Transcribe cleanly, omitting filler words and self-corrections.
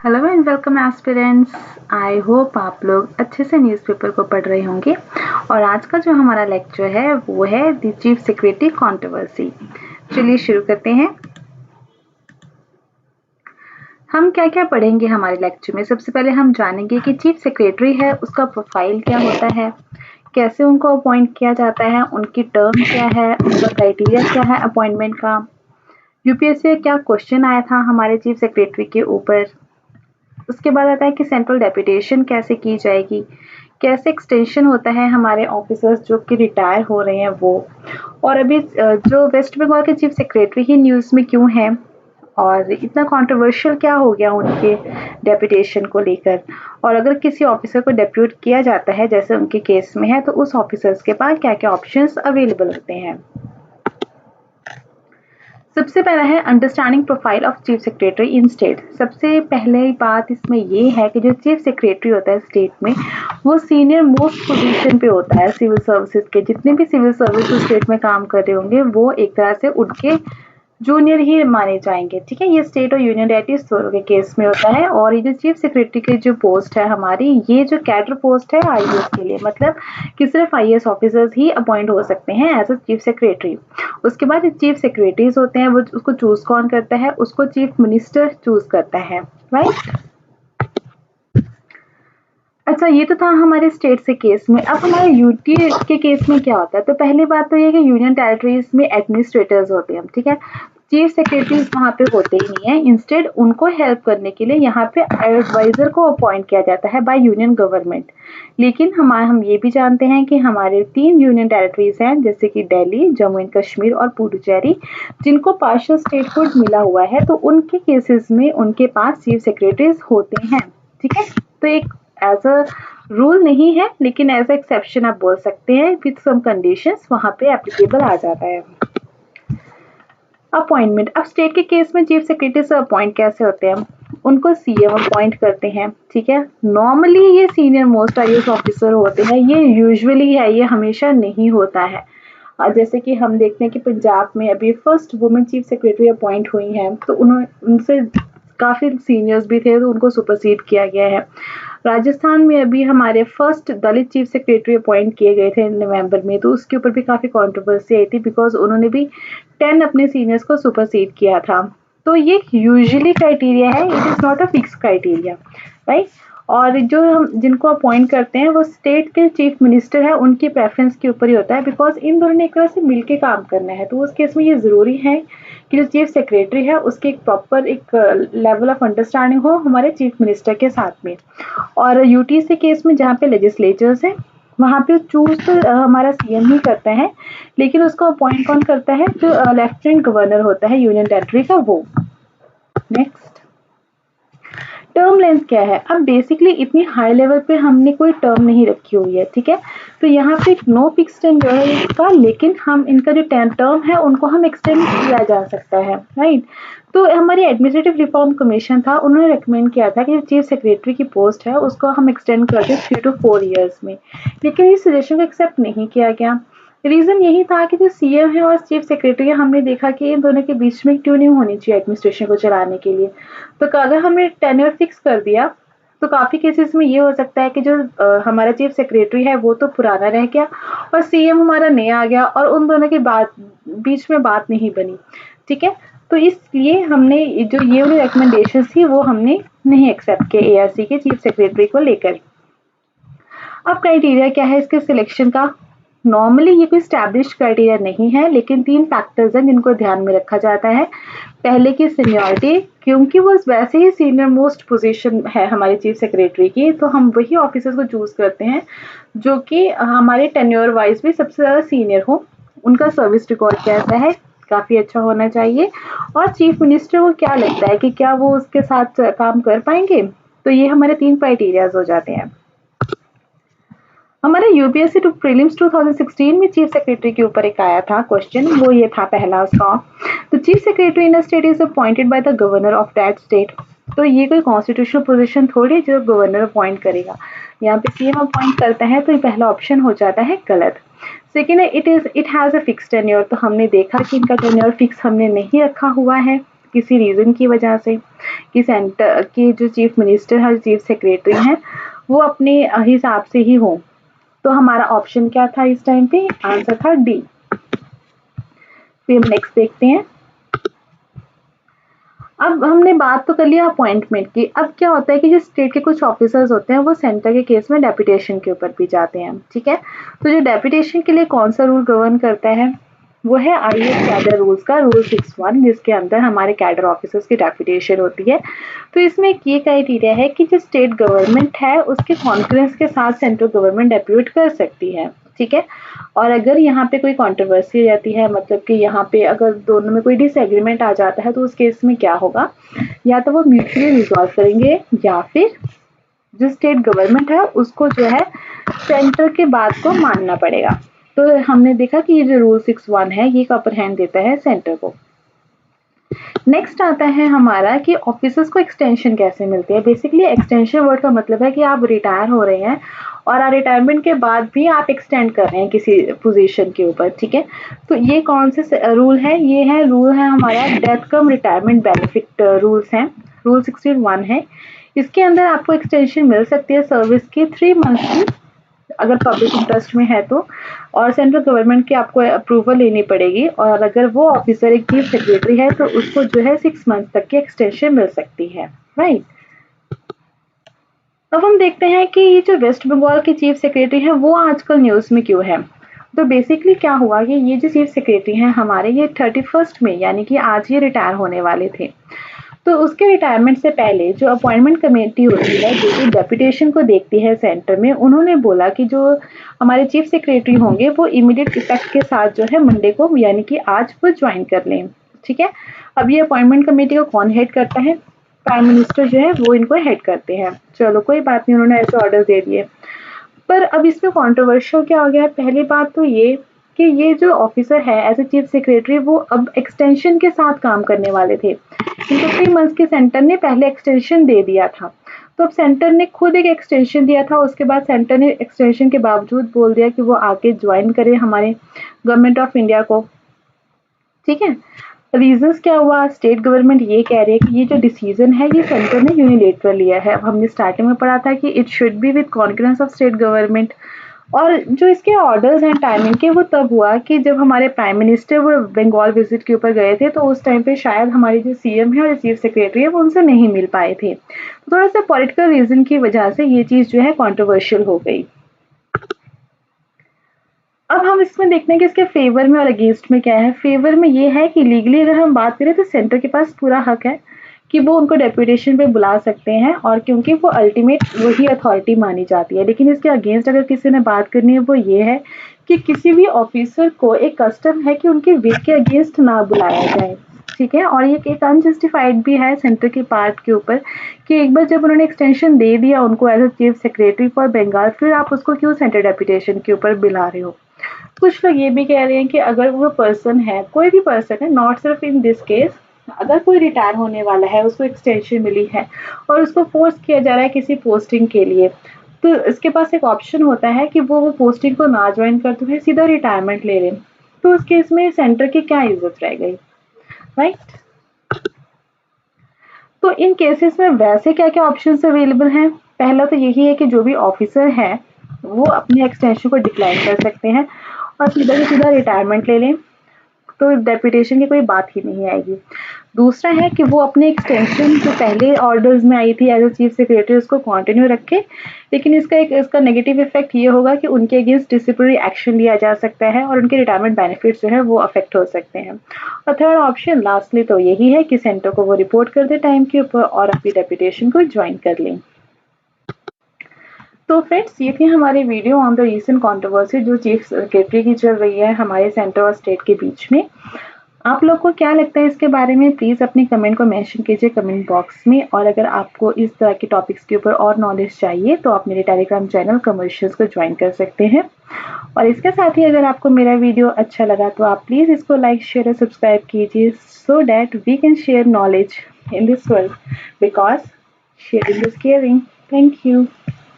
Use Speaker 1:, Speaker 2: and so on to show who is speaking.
Speaker 1: Hello and welcome aspirants. I hope आप लोग अच्छे से न्यूज़पेपर को पढ़ रहे होंगे और आज का जो हमारा लेक्चर है वो है द चीफ सेक्रेटरी कंट्रोवर्सी। चलिए शुरू करते हैं। हम क्या क्या पढ़ेंगे हमारे लेक्चर में। सबसे पहले हम जानेंगे कि चीफ सेक्रेटरी है उसका प्रोफाइल क्या होता है, कैसे उनको अपॉइंट किया जाता है, उनकी टर्म क्या है, उनका क्राइटेरिया क्या है अपॉइंटमेंट का, यूपीएससी में क्या क्वेश्चन आया था हमारे चीफ सेक्रेटरी के ऊपर। उसके बाद आता है कि सेंट्रल डेपुटेशन कैसे की जाएगी, कैसे एक्सटेंशन होता है हमारे ऑफिसर्स जो कि रिटायर हो रहे हैं वो, और अभी जो वेस्ट बंगाल के चीफ सेक्रेटरी ही न्यूज़ में क्यों है और इतना कंट्रोवर्शियल क्या हो गया उनके डेपुटेशन को लेकर, और अगर किसी ऑफिसर को डेप्यूट किया जाता है जैसे उनके केस में है तो उस ऑफिसर्स के पास क्या क्या ऑप्शंस अवेलेबल होते हैं। सबसे पहला है understanding profile of chief secretary in state. सबसे पहले बात इसमें ये है कि जो चीफ सेक्रेटरी होता है स्टेट में वो सीनियर मोस्ट पोजीशन पे होता है सिविल सर्विसेज के। जितने भी सिविल सर्विस स्टेट में काम कर रहे होंगे वो एक तरह से उनके जूनियर ही माने जाएंगे। ठीक है, ये स्टेट और यूनियन टेरिटरीज के केस में होता है। और ये जो चीफ सेक्रेटरी की जो पोस्ट है हमारी, ये जो कैडर पोस्ट है आईएएस के लिए, मतलब कि सिर्फ आईएएस ऑफिसर्स ही अपॉइंट हो सकते हैं एज अ चीफ सेक्रेटरी। उसके बाद चीफ सेक्रेटरीज होते हैं, वो उसको चूज कौन करता है, उसको चीफ मिनिस्टर चूज करता है, राइट। अच्छा, ये तो था हमारे स्टेट से केस में। अब हमारे यूटी के केस में क्या होता है, तो पहली बात तो ये कि यूनियन टेरिटरीज में एडमिनिस्ट्रेटर्स होते हैं। ठीक है, चीफ सेक्रेटरीज वहाँ पे होते ही नहीं है। इंस्टेड उनको हेल्प करने के लिए यहाँ पे एडवाइजर को अपॉइंट किया जाता है बाय यूनियन गवर्नमेंट। लेकिन हम ये भी जानते हैं कि हमारे 3 यूनियन टेरिटरीज हैं जैसे कि दिल्ली, जम्मू एंड कश्मीर और पुडुचेरी, जिनको पार्शियल स्टेटहुड मिला हुआ है, तो उनके केसेस में उनके पास चीफ सेक्रेटरीज होते हैं। ठीक है, तो एक एज अ रूल नहीं है लेकिन एज अ एक्सेप्शन आप बोल सकते हैं, विथ सम कंडीशंस वहाँ पे एप्लीकेबल आ जाता है। अपॉइंटमेंट, अब स्टेट के केस में चीफ सेक्रेटरी से अपॉइंट कैसे होते हैं, उनको सीएम अपॉइंट करते हैं। ठीक है, नॉर्मली ये सीनियर मोस्ट आईएएस ऑफिसर होते हैं, ये यूजुअली है, ये हमेशा नहीं होता है। जैसे कि हम देखते हैं कि पंजाब में अभी first women chief secretary appoint हुई हैं, तो उन्होंने उनसे काफ़ी सीनियर्स भी थे तो उनको सुपरसीड किया गया है। राजस्थान में अभी हमारे फर्स्ट दलित चीफ सेक्रेटरी अपॉइंट किए गए थे नवंबर में, तो उसके ऊपर भी काफ़ी कंट्रोवर्सी आई थी बिकॉज उन्होंने भी 10 अपने सीनियर्स को सुपरसीड किया था। तो ये यूजुअली क्राइटेरिया है, it is not a fix criteria, right. और जो हम जिनको अपॉइंट करते हैं वो स्टेट के चीफ मिनिस्टर है, उनकी प्रेफरेंस के ऊपर ही होता है बिकॉज इन दोनों ने एक तरह से मिलके काम करना है। तो उस केस में ये ज़रूरी है कि जो चीफ सेक्रेटरी है उसके एक प्रॉपर एक लेवल ऑफ अंडरस्टैंडिंग हो हमारे चीफ मिनिस्टर के साथ में। और यूटीसी केस में जहाँ पे लेजिस्लेचर्स है वहाँ पे चूज तो हमारा सीएम ही करता है, लेकिन उसको अपॉइंट कौन करता है, जो लेफ्टिनेंट गवर्नर होता है यूनियन टेरिटरी का, वो। नेक्स्ट, टर्म लेंथ क्या है। अब बेसिकली इतनी हाई लेवल पे हमने कोई टर्म नहीं रखी हुई है। ठीक है, तो यहाँ पे नो फिक्स टेन्योर है इसका, लेकिन हम इनका जो टर्म है उनको हम एक्सटेंड किया जा सकता है, राइट। तो हमारी एडमिनिस्ट्रेटिव रिफॉर्म कमीशन था, उन्होंने रिकमेंड किया था कि चीफ सेक्रेटरी की पोस्ट है उसको हम एक्सटेंड कर दें 3 to 4 ईयर्स में, लेकिन इस सजेशन को एक्सेप्ट नहीं किया गया। रीजन यही था कि जो सीएम है और चीफ सेक्रेटरी है, हमने देखा कि इन दोनों के बीच में ट्यूनिंग होनी चाहिए एडमिनिस्ट्रेशन को चलाने के लिए। तो अगर हमने टेन्योर फिक्स कर दिया तो काफ़ी केसेस में ये हो सकता है कि जो हमारा चीफ सेक्रेटरी है वो तो पुराना रह गया और सीएम हमारा नया आ गया और उन दोनों के बीच में बात नहीं बनी। ठीक है, तो इसलिए हमने जो ये वाली रिकमेंडेशन थी वो हमने नहीं एक्सेप्ट किए एआरसी के चीफ सेक्रेटरी को लेकर। अब क्राइटेरिया क्या है इसके सिलेक्शन का। नॉर्मली ये कोई स्टैब्लिश क्राइटेरिया नहीं है, लेकिन 3 फैक्टर्स हैं जिनको ध्यान में रखा जाता है। पहले की सीनियरिटी, क्योंकि वो वैसे ही सीनियर मोस्ट पोजीशन है हमारे चीफ सेक्रेटरी की, तो हम वही ऑफिसर्स को चूज करते हैं जो कि हमारे टेन्योर वाइज भी सबसे ज़्यादा सीनियर हो। उनका सर्विस रिकॉर्ड कैसा है, काफ़ी अच्छा होना चाहिए। और चीफ मिनिस्टर को क्या लगता है कि क्या वो उसके साथ काम कर पाएंगे। तो ये हमारे 3 क्राइटेरियाज हो जाते हैं। हमारे यूपीएससी टू प्रीलिम्स 2016 में चीफ सेक्रेटरी के ऊपर एक आया था क्वेश्चन, वो ये था पहला उसका, तो chief secretary in a state is appointed by the governor of that state. तो ये कोई कॉन्स्टिट्यूशनल पोजीशन थोड़ी जो गवर्नर अपॉइंट करेगा, यहाँ पे सीएम अपॉइंट करता है, तो ये पहला ऑप्शन हो जाता है गलत। सेकेंड है it has a fix tenure, तो हमने देखा कि इनका टेन्योर फिक्स हमने नहीं रखा हुआ है, किसी रीज़न की वजह से कि सेंटर के जो चीफ मिनिस्टर है, चीफ सेक्रेटरी हैं, वो अपने हिसाब से ही हों। तो हमारा ऑप्शन क्या था इस टाइम पे? आंसर था डी। फिर हम नेक्स्ट देखते हैं। अब हमने बात तो कर लिया अपॉइंटमेंट की। अब क्या होता है कि जो स्टेट के कुछ ऑफिसर्स होते हैं वो सेंटर के केस में डेपुटेशन के ऊपर भी जाते हैं, ठीक है। तो जो डेपुटेशन के लिए कौन सा रूल गवर्न करता है, वो है आईएएस कैडर रूल्स का रूल 61, जिसके अंदर हमारे कैडर ऑफिसर्स की डेपुटेशन होती है। तो इसमें एक ये क्राइटेरिया है कि जो स्टेट गवर्नमेंट है उसके कॉन्फ्रेंस के साथ सेंट्रल गवर्नमेंट डेप्यूट कर सकती है, ठीक है। और अगर यहाँ पे कोई कंट्रोवर्सी हो जाती है, मतलब कि यहाँ पे अगर दोनों में कोई डिसएग्रीमेंट आ जाता है, तो उस केस में क्या होगा, या तो वो म्यूचुअली रिजॉल्व करेंगे या फिर जो स्टेट गवर्नमेंट है उसको जो है सेंटर के बात को मानना पड़ेगा। तो हमने देखा कि ये जो रूल 61 है ये अपर हैंड देता है सेंटर को। नेक्स्ट आता है हमारा कि ऑफिसर्स को एक्सटेंशन कैसे मिलती है। बेसिकली एक्सटेंशन वर्ड का मतलब है कि आप रिटायर हो रहे हैं और रिटायरमेंट के बाद भी आप एक्सटेंड कर रहे हैं किसी पोजीशन के ऊपर, ठीक है। तो ये कौन से रूल है? ये है रूल है हमारा डेथ कम रिटायरमेंट बेनिफिट रूल्स हैं, रूल 61 है। इसके अंदर आपको एक्सटेंशन मिल सकती है सर्विस की 3 मंथ की, अगर पब्लिक इंटरेस्ट में है तो, और सेंट्रल गवर्नमेंट की आपको अप्रूवल लेनी पड़ेगी, और अगर वो ऑफिसर एक चीफ सेक्रेटरी है तो उसको जो है 6 मंथ तक की एक्सटेंशन मिल सकती है, राइट। अब हम देखते हैं कि ये जो वेस्ट बंगाल के चीफ सेक्रेटरी है वो आजकल न्यूज में क्यों है। तो बेसिकली क्या हुआ कि ये जो चीफ सेक्रेटरी हैं हमारे, ये 31 में यानी कि आज ये रिटायर होने वाले थे। तो उसके रिटायरमेंट से पहले जो अपॉइंटमेंट कमेटी होती है जो कि डेपुटेशन को देखती है सेंटर में, उन्होंने बोला कि जो हमारे चीफ सेक्रेटरी होंगे वो इमीडिएट इफेक्ट के साथ जो है मंडे को यानी कि आज वो ज्वाइन कर लें, ठीक है। अब ये अपॉइंटमेंट कमेटी को कौन हेड करता है? प्राइम मिनिस्टर जो है वो इनको हेड करते हैं। चलो कोई बात नहीं, उन्होंने ऐसे ऑर्डर दे दिए। पर अब इसमें कंट्रोवर्शियल क्या हो गया? पहली बात तो ये कि ये जो ऑफिसर है एज ए चीफ सेक्रेटरी वो अब एक्सटेंशन के साथ काम करने वाले थे। इनको 3 मंथ्स के सेंटर ने पहले एक्सटेंशन दे दिया था। तो अब सेंटर ने खुद एक एक्सटेंशन दिया था, उसके बाद सेंटर ने एक्सटेंशन के बावजूद बोल दिया कि वो आके ज्वाइन करे हमारे गवर्नमेंट ऑफ इंडिया को, ठीक है। रीजंस क्या हुआ? स्टेट गवर्नमेंट ये कह रही है कि ये जो डिसीजन है ये सेंटर ने यूनिलेटरल लिया है। अब हमने स्टार्टिंग में पढ़ा था कि it should be with concurrence of state government, और जो इसके ऑर्डर्स हैं टाइमिंग के वो तब हुआ कि जब हमारे प्राइम मिनिस्टर वो बंगाल विजिट के ऊपर गए थे, तो उस टाइम पे शायद हमारी जो सीएम है और चीफ सेक्रेटरी है वो उनसे नहीं मिल पाए थे। तो थोड़ा सा पॉलिटिकल रीजन की वजह से ये चीज जो है कॉन्ट्रोवर्शियल हो गई। अब हम इसमें देखते हैं कि इसके फेवर में और अगेंस्ट में क्या है। फेवर में ये है कि लीगली अगर हम बात करें तो सेंटर के पास पूरा हक है कि वो उनको डेपुटेशन पे बुला सकते हैं, और क्योंकि वो अल्टीमेट वही अथॉरिटी मानी जाती है। लेकिन इसके अगेंस्ट अगर किसी ने बात करनी है वो ये है कि किसी भी ऑफिसर को एक कस्टम है कि उनके विल के अगेंस्ट ना बुलाया जाए, ठीक है। और ये एक अनजस्टिफाइड भी है सेंटर के पार्ट के ऊपर कि एक बार जब उन्होंने एक्सटेंशन दे दिया उनको as a chief secretary for Bengal, फिर आप उसको क्यों सेंटर डेपुटेशन के ऊपर बुला रहे हो। कुछ लोग ये भी कह रहे हैं कि अगर वो पर्सन है, कोई भी पर्सन है, नॉट सिर्फ इन दिस केस, अगर कोई रिटायर होने वाला है, उसको एक्सटेंशन मिली है और उसको फोर्स किया जा रहा है किसी पोस्टिंग के लिए, तो इसके पास एक ऑप्शन होता है कि वो पोस्टिंग को ना ज्वाइन करते हुए सीधा रिटायरमेंट ले लें। तो उस केस में सेंटर की क्या इज्जत रह गई, राइट। तो इन केसेस में वैसे क्या क्या ऑप्शंस अवेलेबल हैं? पहला तो यही है कि जो भी ऑफिसर है वो अपने एक्सटेंशन को डिक्लाइन कर सकते हैं और सीधा से सीधा रिटायरमेंट ले लें, तो डेपुटेशन की कोई बात ही नहीं आएगी। दूसरा है कि वो अपने एक्सटेंशन जो पहले ऑर्डर्स में आई थी एज ए चीफ सेक्रेटरी उसको कंटिन्यू रखे, लेकिन इसका नेगेटिव इफेक्ट ये होगा कि उनके अगेंस्ट डिसिप्लिनरी एक्शन लिया जा सकता है और उनके रिटायरमेंट बेनिफिट्स जो है वो अफेक्ट हो सकते हैं। और थर्ड ऑप्शन लास्टली तो यही है कि सेंटर को वो रिपोर्ट कर दे टाइम के ऊपर और अपनी डेपुटेशन को ज्वाइन कर लें। तो फ्रेंड्स ये थी हमारी video on the recent controversy जो चीफ सेक्रेटरी की चल रही है हमारे सेंटर और स्टेट के बीच में। आप लोग को क्या लगता है इसके बारे में? प्लीज़ अपने कमेंट को मेंशन कीजिए कमेंट बॉक्स में, और अगर आपको इस तरह के टॉपिक्स के ऊपर और नॉलेज चाहिए तो आप मेरे टेलीग्राम चैनल कमर्शियल्स को ज्वाइन कर सकते हैं। और इसके साथ ही अगर आपको मेरा वीडियो अच्छा लगा तो आप प्लीज़ इसको लाइक शेयर और सब्सक्राइब कीजिए so that we can share knowledge in this world, because sharing is caring. Thank you.